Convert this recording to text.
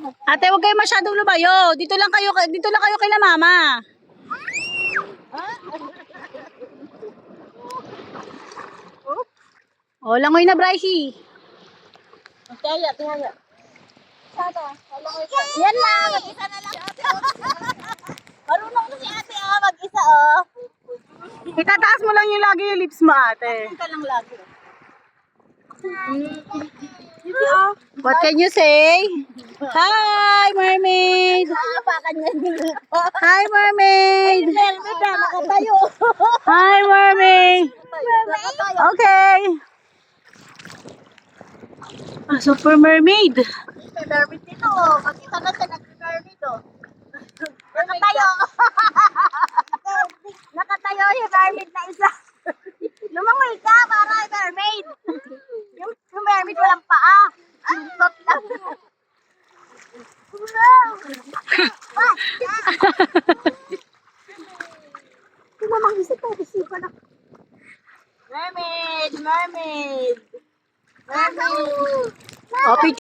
Ate, huwag kayo masyadong lumayo. Dito lang kayo kay mama. Oh, langoy na, Brycey. Tihaya. Yan na, mag-isa na lang. Marunong na si ate, mag-isa, Itataas mo lang yung lagi yung lips mo, ate. Ka lang lagi. What can you say? Hi, mermaid. Hapakan niya dito. Hi, mermaid. Helmet na, nakatayo. Hi, mermaid. Nakatayo. Okay. Super mermaid. May mermaid dito, mag-isa na siya, nag-mermaid, Nakatayo. Nakatayo yung mermaid na isa. Lumangoy ka, para yung mermaid. Yung mermaid walang paa. Tot lang. Tumamang isa to, isipan ako. Mermaid. Oh,